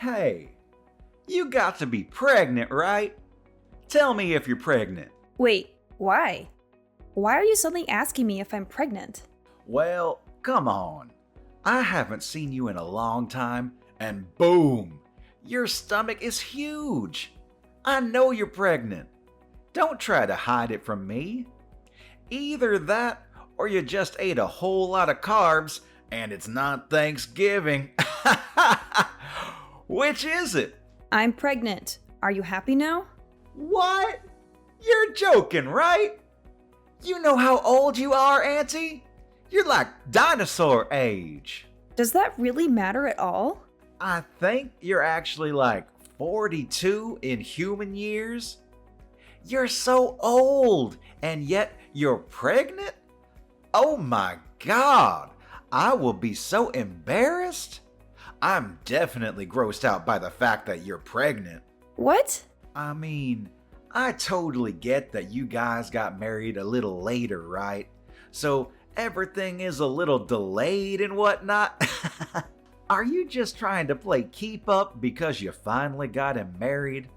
Hey, you got to be pregnant, right? Tell me if you're pregnant. Wait, why? Why are you suddenly asking me if I'm pregnant? Well, come on. I haven't seen you in a long time, and boom, your stomach is huge. I know you're pregnant. Don't try to hide it from me. Either that, or you just ate a whole lot of carbs, and it's not Thanksgiving. Which is it? I'm pregnant. Are you happy now? What? You're joking, right? You know how old you are, Auntie? You're like dinosaur age. Does that really matter at all? I think you're actually like 42 in human years. You're so old, and yet you're pregnant? Oh my God, I will be so embarrassed. I'm definitely grossed out by the fact that you're pregnant. What? I mean, I totally get that you guys got married a little later, right? So everything is a little delayed and whatnot. Are you just trying to play keep up because you finally got him married?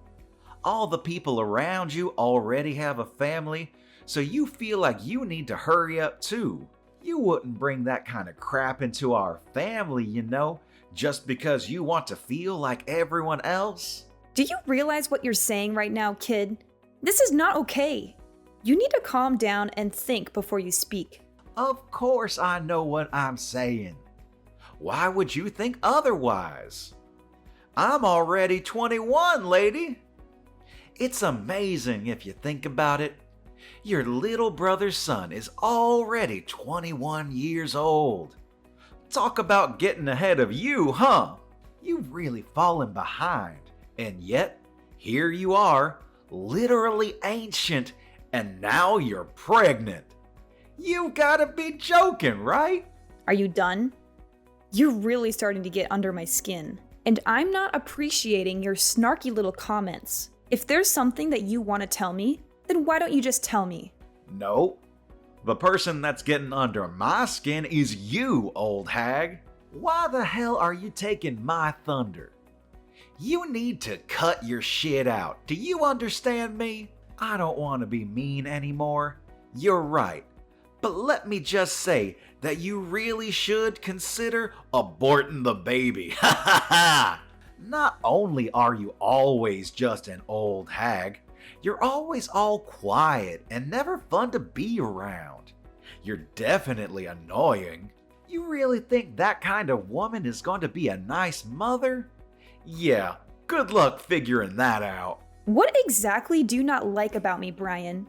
All the people around you already have a family, so you feel like you need to hurry up too. You wouldn't bring that kind of crap into our family, you know, just because you want to feel like everyone else. Do you realize what you're saying right now, kid? This is not okay. You need to calm down and think before you speak. Of course I know what I'm saying. Why would you think otherwise? I'm already 21, lady. It's amazing if you think about it. Your little brother's son is already 21 years old. Talk about getting ahead of you, huh? You've really fallen behind. And yet, here you are, literally ancient, and now you're pregnant. You've gotta be joking, right? Are you done? You're really starting to get under my skin, and I'm not appreciating your snarky little comments. If there's something that you want to tell me, then why don't you just tell me? No. The person that's getting under my skin is you, old hag. Why the hell are you taking my thunder? You need to cut your shit out. Do you understand me? I don't want to be mean anymore. You're right. But let me just say that you really should consider aborting the baby. Ha ha ha! Not only are you always just an old hag, you're always all quiet and never fun to be around. You're definitely annoying. You really think that kind of woman is going to be a nice mother? Yeah, good luck figuring that out. What exactly do you not like about me, Brian?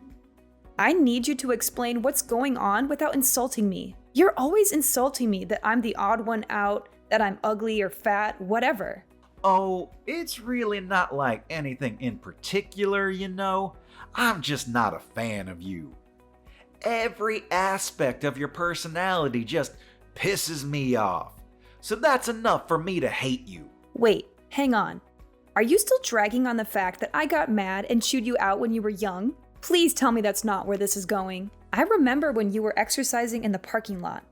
I need you to explain what's going on without insulting me. You're always insulting me that I'm the odd one out, that I'm ugly or fat, whatever. Oh, it's really not like anything in particular, you know. I'm just not a fan of you. Every aspect of your personality just pisses me off. So that's enough for me to hate you. Wait, hang on. Are you still dragging on the fact that I got mad and chewed you out when you were young? Please tell me that's not where this is going. I remember when you were exercising in the parking lot.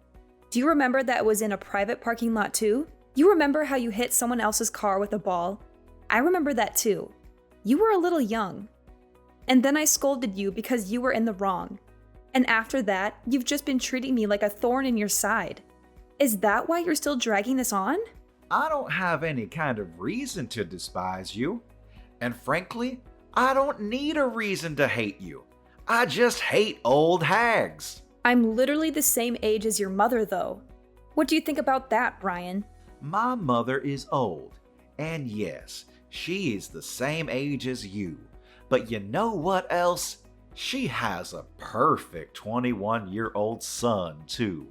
Do you remember that it was in a private parking lot too? You remember how you hit someone else's car with a ball? I remember that too. You were a little young. And then I scolded you because you were in the wrong. And after that, you've just been treating me like a thorn in your side. Is that why you're still dragging this on? I don't have any kind of reason to despise you. And frankly, I don't need a reason to hate you. I just hate old hags. I'm literally the same age as your mother, though. What do you think about that, Brian? My mother is old, and yes, she is the same age as you. But you know what else? She has a perfect 21-year-old son, too.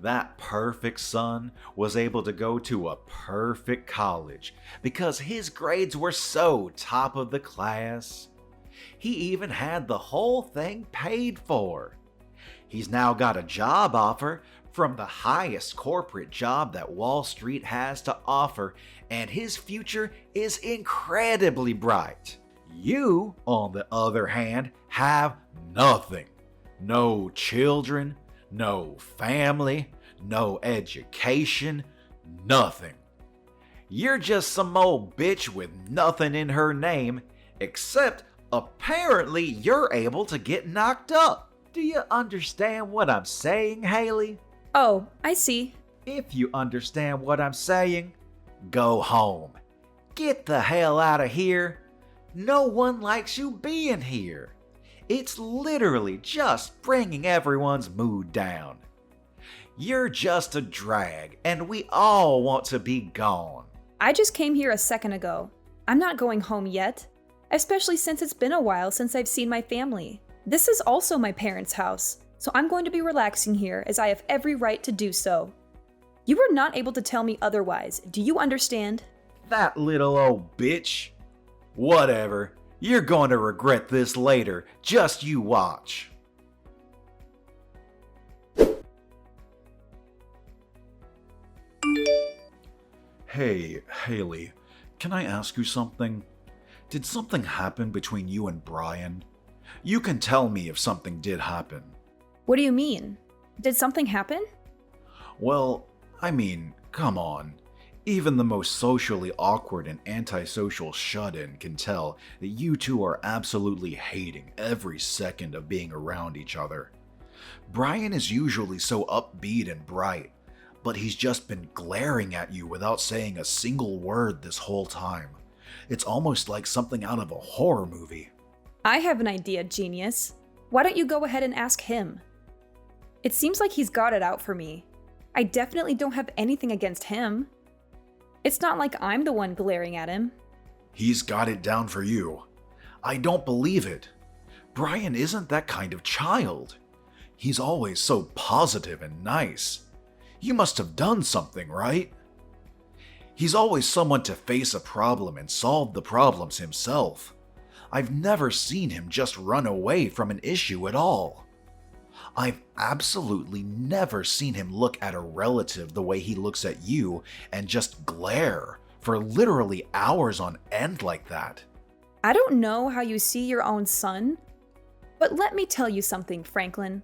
That perfect son was able to go to a perfect college because his grades were so top of the class. He even had the whole thing paid for. He's now got a job offer from the highest corporate job that Wall Street has to offer, and his future is incredibly bright. You, on the other hand, have nothing. No children, no family, no education, nothing. You're just some old bitch with nothing in her name, except apparently you're able to get knocked up. Do you understand what I'm saying, Haley? Oh, I see. If you understand what I'm saying, go home. Get the hell out of here. No one likes you being here. It's literally just bringing everyone's mood down. You're just a drag, and we all want to be gone. I just came here a second ago. I'm not going home yet, especially since it's been a while since I've seen my family. This is also my parents' house, so I'm going to be relaxing here as I have every right to do so. You were not able to tell me otherwise. Do you understand? That little old bitch. Whatever. You're going to regret this later. Just you watch. Hey, Haley, can I ask you something? Did something happen between you and Brian? You can tell me if something did happen. What do you mean? Did something happen? Well, I mean, come on. Even the most socially awkward and antisocial shut-in can tell that you two are absolutely hating every second of being around each other. Brian is usually so upbeat and bright, but he's just been glaring at you without saying a single word this whole time. It's almost like something out of a horror movie. I have an idea, genius. Why don't you go ahead and ask him? It seems like he's got it out for me. I definitely don't have anything against him. It's not like I'm the one glaring at him. He's got it down for you. I don't believe it. Brian isn't that kind of child. He's always so positive and nice. You must have done something, right? He's always someone to face a problem and solve the problems himself. I've never seen him just run away from an issue at all. I've absolutely never seen him look at a relative the way he looks at you and just glare for literally hours on end like that. I don't know how you see your own son, but let me tell you something, Franklin.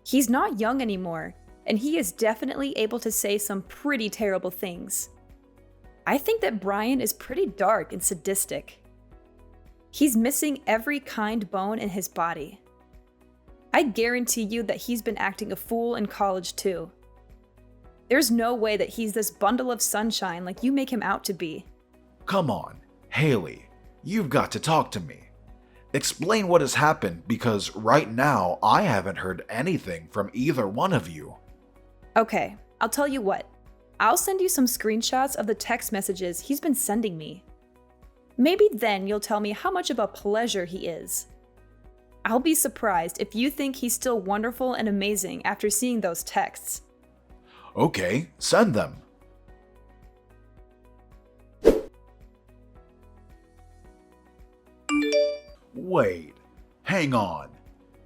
He's not young anymore, and he is definitely able to say some pretty terrible things. I think that Brian is pretty dark and sadistic. He's missing every kind bone in his body. I guarantee you that he's been acting a fool in college too. There's no way that he's this bundle of sunshine like you make him out to be. Come on, Haley, you've got to talk to me. Explain what has happened, because right now I haven't heard anything from either one of you. Okay, I'll tell you what. I'll send you some screenshots of the text messages he's been sending me. Maybe then you'll tell me how much of a pleasure he is. I'll be surprised if you think he's still wonderful and amazing after seeing those texts. Okay, send them. Wait, hang on.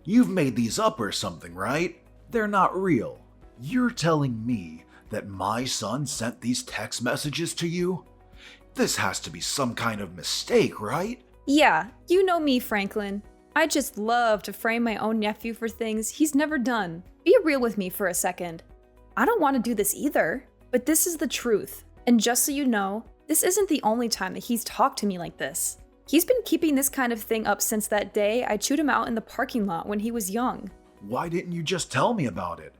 You've made these up or something, right? They're not real. You're telling me that my son sent these text messages to you? This has to be some kind of mistake, right? Yeah, you know me, Franklin. I just love to frame my own nephew for things he's never done. Be real with me for a second. I don't want to do this either, but this is the truth. And just so you know, this isn't the only time that he's talked to me like this. He's been keeping this kind of thing up since that day I chewed him out in the parking lot when he was young. Why didn't you just tell me about it?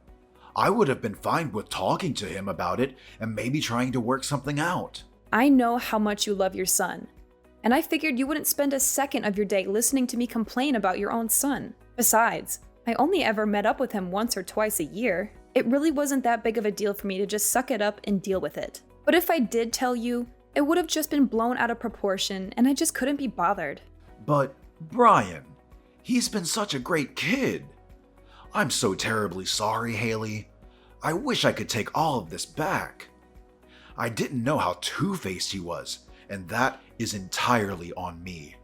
I would have been fine with talking to him about it and maybe trying to work something out. I know how much you love your son, and I figured you wouldn't spend a second of your day listening to me complain about your own son. Besides, I only ever met up with him once or twice a year. It really wasn't that big of a deal for me to just suck it up and deal with it. But if I did tell you, it would have just been blown out of proportion and I just couldn't be bothered. But, Brian, he's been such a great kid. I'm so terribly sorry, Haley. I wish I could take all of this back. I didn't know how two-faced he was, and that is entirely on me.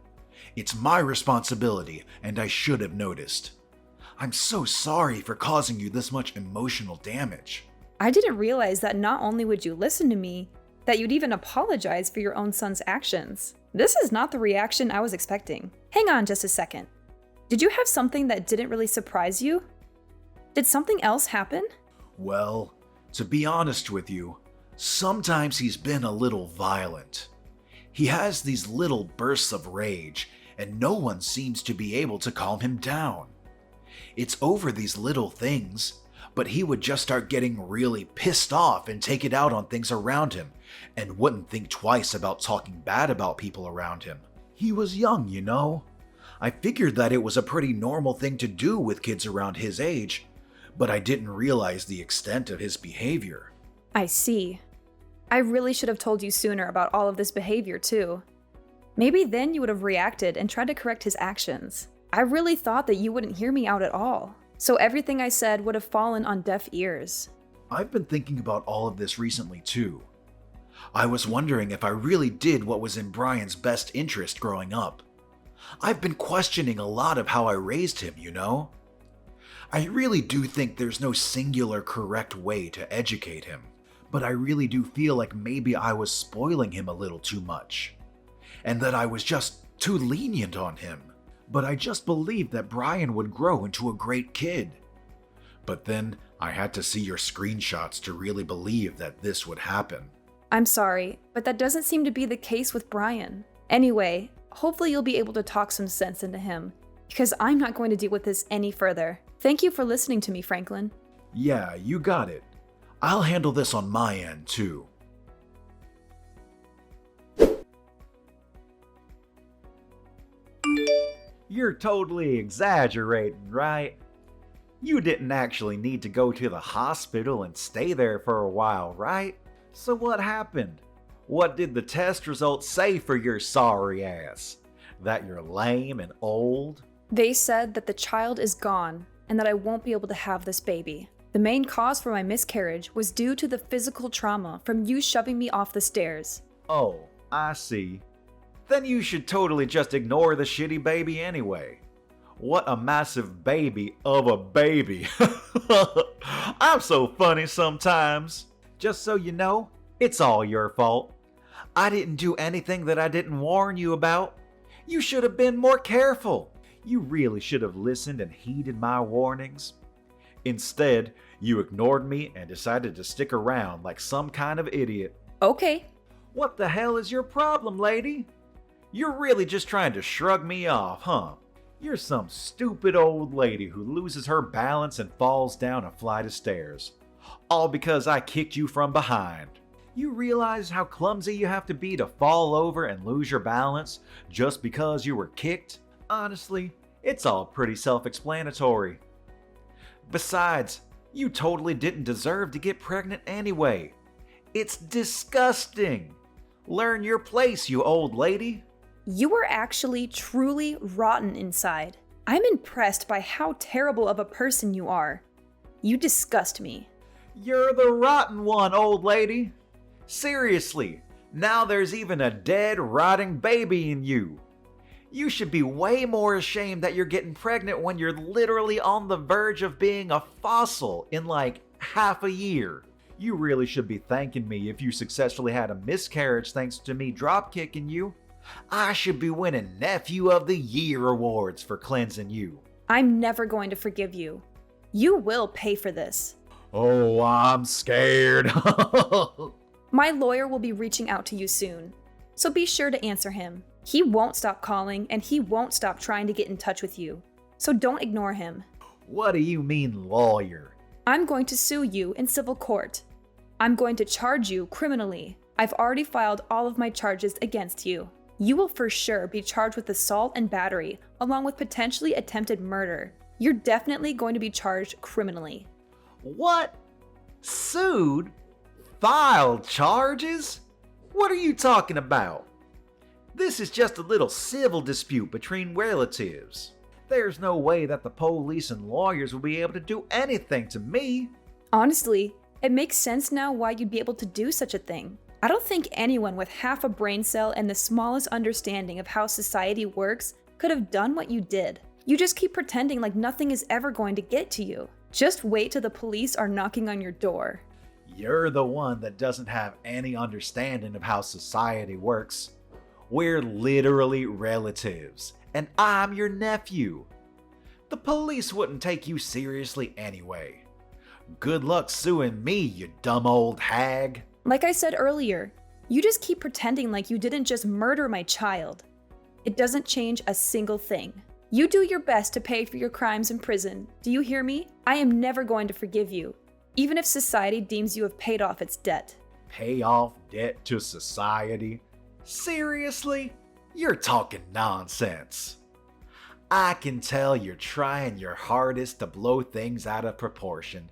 It's my responsibility, and I should have noticed. I'm so sorry for causing you this much emotional damage. I didn't realize that not only would you listen to me, that you'd even apologize for your own son's actions. This is not the reaction I was expecting. Hang on just a second. Did you have something that didn't really surprise you? Did something else happen? Well, to be honest with you, Sometimes he's been a little violent. He has these little bursts of rage, and no one seems to be able to calm him down. It's over these little things, but he would just start getting really pissed off and take it out on things around him, and wouldn't think twice about talking bad about people around him. He was young, you know. I figured that it was a pretty normal thing to do with kids around his age, but I didn't realize the extent of his behavior. I see. I really should have told you sooner about all of this behavior, too. Maybe then you would have reacted and tried to correct his actions. I really thought that you wouldn't hear me out at all, so everything I said would have fallen on deaf ears. I've been thinking about all of this recently, too. I was wondering if I really did what was in Brian's best interest growing up. I've been questioning a lot of how I raised him, you know? I really do think there's no singular correct way to educate him, but I really do feel like maybe I was spoiling him a little too much, and that I was just too lenient on him. But I just believed that Brian would grow into a great kid. But then I had to see your screenshots to really believe that this would happen. I'm sorry, but that doesn't seem to be the case with Brian. Anyway, hopefully you'll be able to talk some sense into him, because I'm not going to deal with this any further. Thank you for listening to me, Franklin. Yeah, you got it. I'll handle this on my end, too. You're totally exaggerating, right? You didn't actually need to go to the hospital and stay there for a while, right? So what happened? What did the test results say for your sorry ass? That you're lame and old? They said that the child is gone and that I won't be able to have this baby. The main cause for my miscarriage was due to the physical trauma from you shoving me off the stairs. Oh, I see. Then you should totally just ignore the shitty baby anyway. What a massive baby of a baby. I'm so funny sometimes. Just so you know, it's all your fault. I didn't do anything that I didn't warn you about. You should have been more careful. You really should have listened and heeded my warnings. Instead, you ignored me and decided to stick around like some kind of idiot. Okay. What the hell is your problem, lady? You're really just trying to shrug me off, huh? You're some stupid old lady who loses her balance and falls down a flight of stairs. All because I kicked you from behind. You realize how clumsy you have to be to fall over and lose your balance just because you were kicked? Honestly, it's all pretty self-explanatory. Besides, you totally didn't deserve to get pregnant anyway. It's disgusting. Learn your place, you old lady. You are actually truly rotten inside. I'm impressed by how terrible of a person you are. You disgust me. You're the rotten one, old lady. Seriously, now there's even a dead, rotting baby in you. You should be way more ashamed that you're getting pregnant when you're literally on the verge of being a fossil in like half a year. You really should be thanking me if you successfully had a miscarriage thanks to me dropkicking you. I should be winning Nephew of the Year awards for cleansing you. I'm never going to forgive you. You will pay for this. Oh, I'm scared. My lawyer will be reaching out to you soon, so be sure to answer him. He won't stop calling and he won't stop trying to get in touch with you, so don't ignore him. What do you mean, lawyer? I'm going to sue you in civil court. I'm going to charge you criminally. I've already filed all of my charges against you. You will for sure be charged with assault and battery, along with potentially attempted murder. You're definitely going to be charged criminally. What? Sued? Filed charges? What are you talking about? This is just a little civil dispute between relatives. There's no way that the police and lawyers will be able to do anything to me. Honestly, it makes sense now why you'd be able to do such a thing. I don't think anyone with half a brain cell and the smallest understanding of how society works could have done what you did. You just keep pretending like nothing is ever going to get to you. Just wait till the police are knocking on your door. You're the one that doesn't have any understanding of how society works. We're literally relatives, and I'm your nephew. The police wouldn't take you seriously anyway. Good luck suing me, you dumb old hag. Like I said earlier, you just keep pretending like you didn't just murder my child. It doesn't change a single thing. You do your best to pay for your crimes in prison. Do you hear me? I am never going to forgive you, even if society deems you have paid off its debt. Pay off debt to society? Seriously? You're talking nonsense. I can tell you're trying your hardest to blow things out of proportion.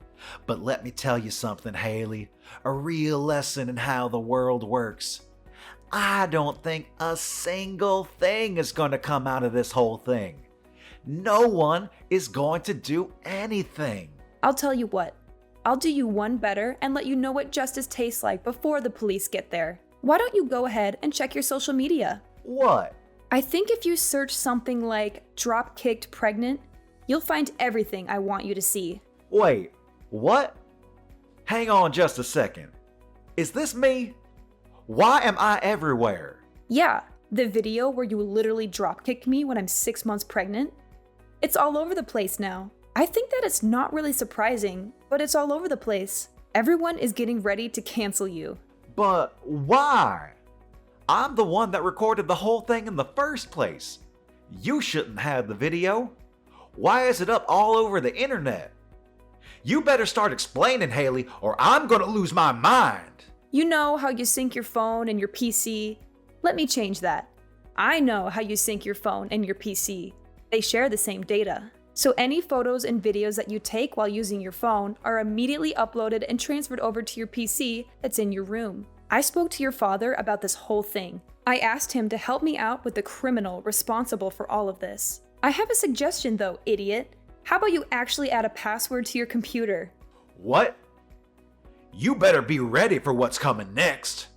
But let me tell you something, Haley. A real lesson in how the world works. I don't think a single thing is going to come out of this whole thing. No one is going to do anything. I'll tell you what. I'll do you one better and let you know what justice tastes like before the police get there. Why don't you go ahead and check your social media? What? I think if you search something like drop-kicked pregnant, you'll find everything I want you to see. Wait, what? Hang on just a second. Is this me? Why am I everywhere? Yeah, the video where you literally drop-kicked me when I'm 6 months pregnant. It's all over the place now. I think that it's not really surprising, but it's all over the place. Everyone is getting ready to cancel you. But why? I'm the one that recorded the whole thing in the first place. You shouldn't have the video. Why is it up all over the internet? You better start explaining, Haley, or I'm gonna lose my mind. You know how you sync your phone and your PC? Let me change that. I know how you sync your phone and your PC. They share the same data. So any photos and videos that you take while using your phone are immediately uploaded and transferred over to your PC that's in your room. I spoke to your father about this whole thing. I asked him to help me out with the criminal responsible for all of this. I have a suggestion though, idiot. How about you actually add a password to your computer? What? You better be ready for what's coming next.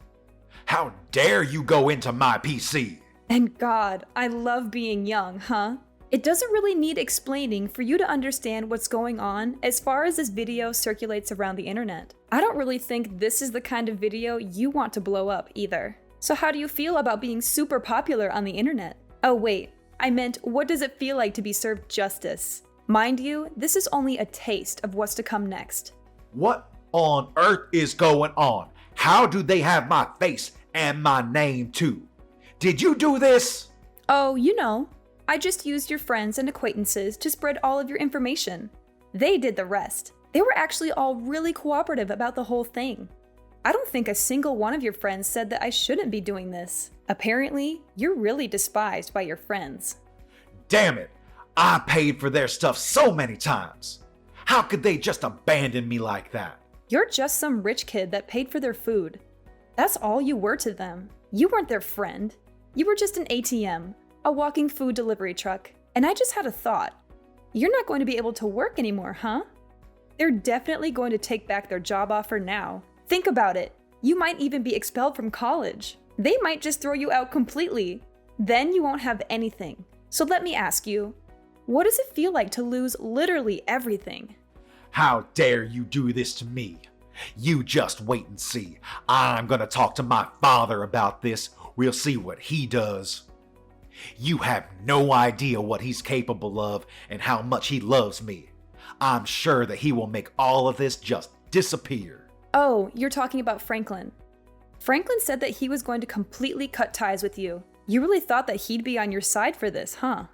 How dare you go into my PC? And God, I love being young, huh? It doesn't really need explaining for you to understand what's going on as far as this video circulates around the internet. I don't really think this is the kind of video you want to blow up either. So how do you feel about being super popular on the internet? Oh wait, I meant what does it feel like to be served justice? Mind you, this is only a taste of what's to come next. What on earth is going on? How do they have my face and my name too? Did you do this? Oh, you know. I just used your friends and acquaintances to spread all of your information. They did the rest. They were actually all really cooperative about the whole thing. I don't think a single one of your friends said that I shouldn't be doing this. Apparently, you're really despised by your friends. Damn it! I paid for their stuff so many times. How could they just abandon me like that? You're just some rich kid that paid for their food. That's all you were to them. You weren't their friend. You were just an ATM. A walking food delivery truck. And I just had a thought. You're not going to be able to work anymore, huh? They're definitely going to take back their job offer now. Think about it. You might even be expelled from college. They might just throw you out completely. Then you won't have anything. So let me ask you, what does it feel like to lose literally everything? How dare you do this to me? You just wait and see. I'm gonna talk to my father about this. We'll see what he does. You have no idea what he's capable of and how much he loves me. I'm sure that he will make all of this just disappear. Oh, you're talking about Franklin. Franklin said that he was going to completely cut ties with you. You really thought that he'd be on your side for this, huh?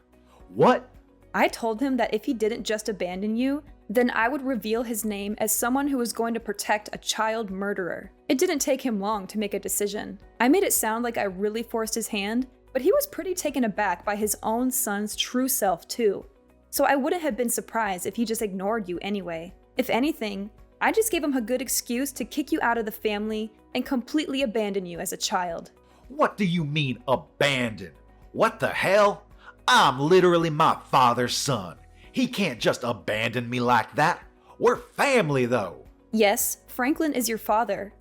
What? I told him that if he didn't just abandon you, then I would reveal his name as someone who was going to protect a child murderer. It didn't take him long to make a decision. I made it sound like I really forced his hand, but he was pretty taken aback by his own son's true self too. So I wouldn't have been surprised if he just ignored you anyway. If anything, I just gave him a good excuse to kick you out of the family and completely abandon you as a child. What do you mean abandon? What the hell? I'm literally my father's son. He can't just abandon me like that. We're family though. Yes, Franklin is your father,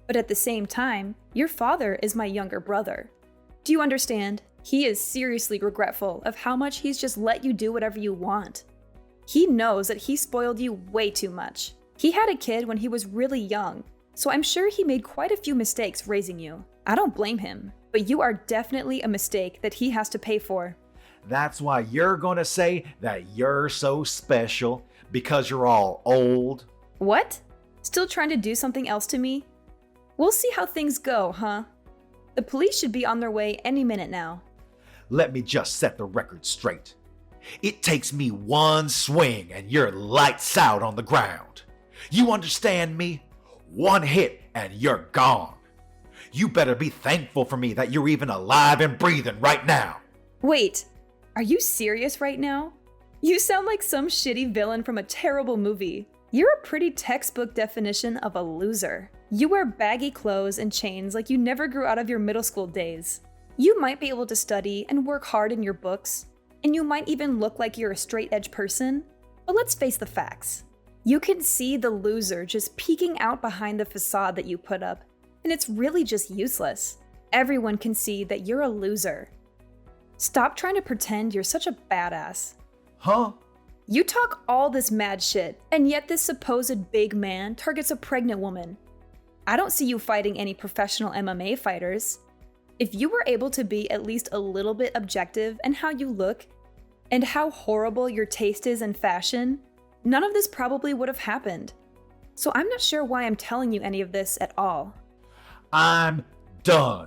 but at the same time, your father is my younger brother. Do you understand? He is seriously regretful of how much he's just let you do whatever you want. He knows that he spoiled you way too much. He had a kid when he was really young, so I'm sure he made quite a few mistakes raising you. I don't blame him, but you are definitely a mistake that he has to pay for. That's why you're gonna say that you're so special because you're all old? What? Still trying to do something else to me? We'll see how things go, huh? The police should be on their way any minute now. Let me just set the record straight. It takes me one swing and you're lights out on the ground. You understand me? One hit and you're gone. You better be thankful for me that you're even alive and breathing right now. Wait, are you serious right now? You sound like some shitty villain from a terrible movie. You're a pretty textbook definition of a loser. You wear baggy clothes and chains like you never grew out of your middle school days. You might be able to study and work hard in your books, and you might even look like you're a straight-edge person, but let's face the facts. You can see the loser just peeking out behind the facade that you put up, and it's really just useless. Everyone can see that you're a loser. Stop trying to pretend you're such a badass. Huh? You talk all this mad shit, and yet this supposed big man targets a pregnant woman. I don't see you fighting any professional MMA fighters. If you were able to be at least a little bit objective in how you look, and how horrible your taste is in fashion, none of this probably would have happened. So I'm not sure why I'm telling you any of this at all. I'm done.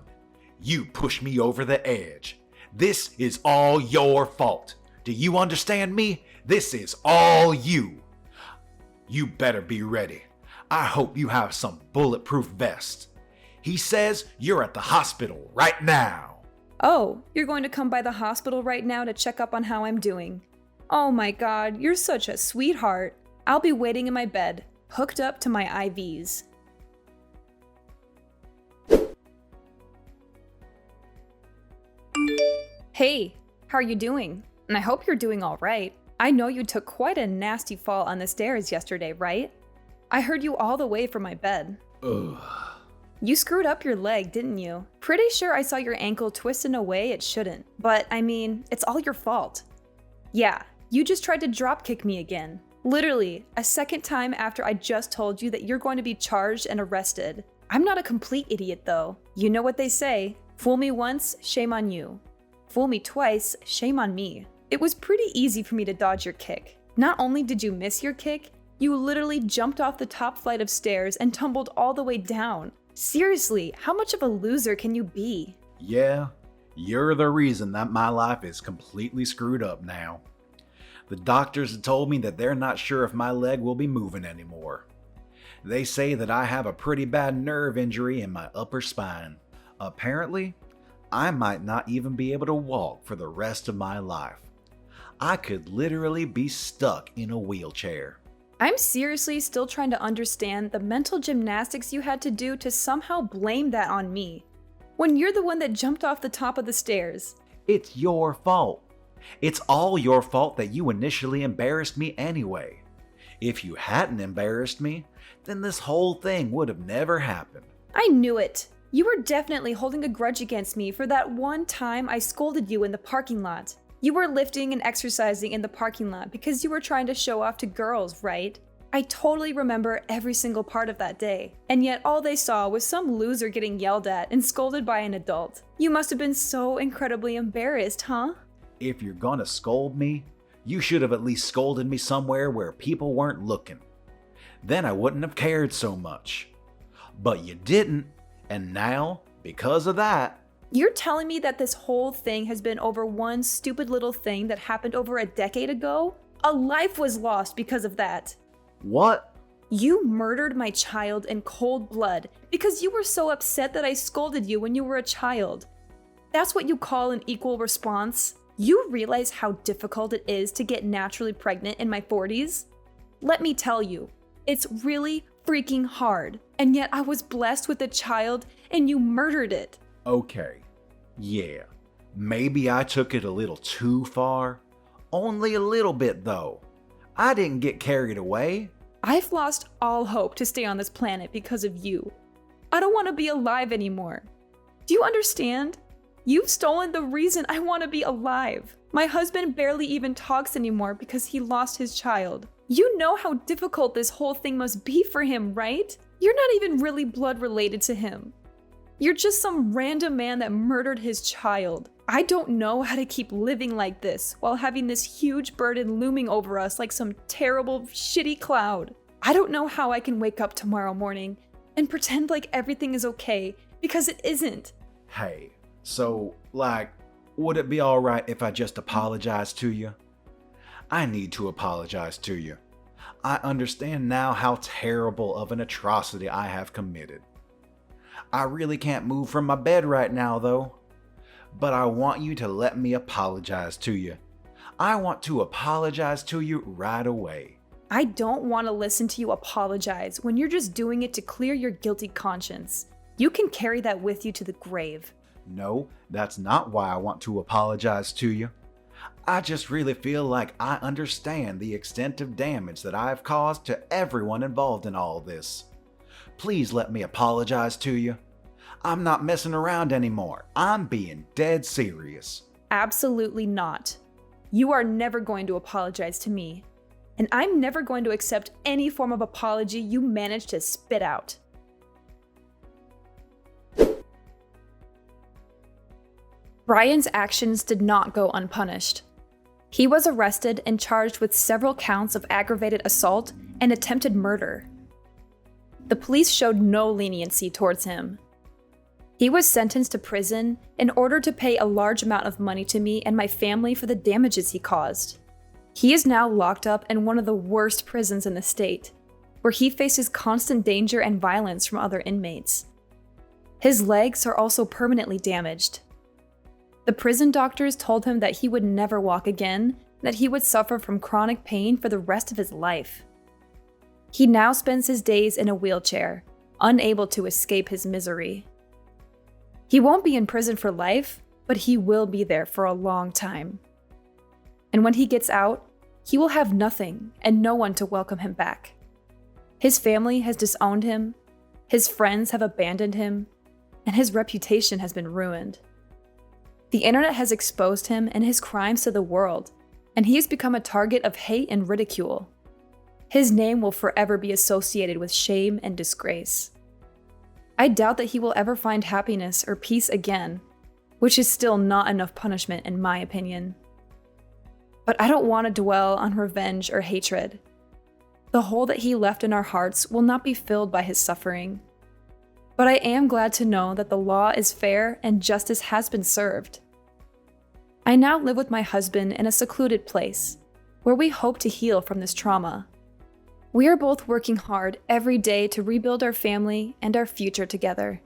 You pushed me over the edge. This is all your fault. Do you understand me? This is all you. You better be ready. I hope you have some bulletproof vest. He says you're at the hospital right now. Oh, you're going to come by the hospital right now to check up on how I'm doing. Oh my god, you're such a sweetheart. I'll be waiting in my bed, hooked up to my IVs. Hey, how are you doing? And I hope you're doing all right. I know you took quite a nasty fall on the stairs yesterday, right? I heard you all the way from my bed. Ugh. You screwed up your leg, didn't you? Pretty sure I saw your ankle twist in a way it shouldn't. But, I mean, it's all your fault. Yeah, you just tried to dropkick me again. Literally, a second time after I just told you that you're going to be charged and arrested. I'm not a complete idiot though. You know what they say, fool me once, shame on you. Fool me twice, shame on me. It was pretty easy for me to dodge your kick. Not only did you miss your kick, you literally jumped off the top flight of stairs and tumbled all the way down. Seriously, how much of a loser can you be? Yeah, you're the reason that my life is completely screwed up now. The doctors have told me that they're not sure if my leg will be moving anymore. They say that I have a pretty bad nerve injury in my upper spine. Apparently, I might not even be able to walk for the rest of my life. I could literally be stuck in a wheelchair. I'm seriously still trying to understand the mental gymnastics you had to do to somehow blame that on me, when you're the one that jumped off the top of the stairs. It's your fault. It's all your fault that you initially embarrassed me anyway. If you hadn't embarrassed me, then this whole thing would have never happened. I knew it. You were definitely holding a grudge against me for that one time I scolded you in the parking lot. You were lifting and exercising in the parking lot because you were trying to show off to girls, right? I totally remember every single part of that day. And yet all they saw was some loser getting yelled at and scolded by an adult. You must have been so incredibly embarrassed, huh? If you're gonna scold me, you should have at least scolded me somewhere where people weren't looking. Then I wouldn't have cared so much. But you didn't, and now, because of that, you're telling me that this whole thing has been over one stupid little thing that happened over a decade ago? A life was lost because of that. What? You murdered my child in cold blood because you were so upset that I scolded you when you were a child. That's what you call an equal response? You realize how difficult it is to get naturally pregnant in my 40s? Let me tell you, it's really freaking hard. And yet I was blessed with a child and you murdered it. Okay, yeah, maybe I took it a little too far. Only a little bit though. I didn't get carried away. I've lost all hope to stay on this planet because of you. I don't want to be alive anymore. Do you understand? You've stolen the reason I want to be alive. My husband barely even talks anymore because he lost his child. You know how difficult this whole thing must be for him, right? You're not even really blood related to him. You're just some random man that murdered his child. I don't know how to keep living like this while having this huge burden looming over us like some terrible, shitty cloud. I don't know how I can wake up tomorrow morning and pretend like everything is okay, because it isn't. Hey, so, would it be alright if I just apologize to you? I need to apologize to you. I understand now how terrible of an atrocity I have committed. I really can't move from my bed right now, though. But I want you to let me apologize to you. I want to apologize to you right away. I don't want to listen to you apologize when you're just doing it to clear your guilty conscience. You can carry that with you to the grave. No, that's not why I want to apologize to you. I just really feel like I understand the extent of damage that I've caused to everyone involved in all this. Please let me apologize to you. I'm not messing around anymore. I'm being dead serious. Absolutely not. You are never going to apologize to me. And I'm never going to accept any form of apology you manage to spit out. Brian's actions did not go unpunished. He was arrested and charged with several counts of aggravated assault and attempted murder. The police showed no leniency towards him. He was sentenced to prison in order to pay a large amount of money to me and my family for the damages he caused. He is now locked up in one of the worst prisons in the state, where he faces constant danger and violence from other inmates. His legs are also permanently damaged. The prison doctors told him that he would never walk again, and that he would suffer from chronic pain for the rest of his life. He now spends his days in a wheelchair, unable to escape his misery. He won't be in prison for life, but he will be there for a long time. And when he gets out, he will have nothing and no one to welcome him back. His family has disowned him, his friends have abandoned him, and his reputation has been ruined. The internet has exposed him and his crimes to the world, and he has become a target of hate and ridicule. His name will forever be associated with shame and disgrace. I doubt that he will ever find happiness or peace again, which is still not enough punishment in my opinion. But I don't want to dwell on revenge or hatred. The hole that he left in our hearts will not be filled by his suffering. But I am glad to know that the law is fair and justice has been served. I now live with my husband in a secluded place, where we hope to heal from this trauma. We are both working hard every day to rebuild our family and our future together.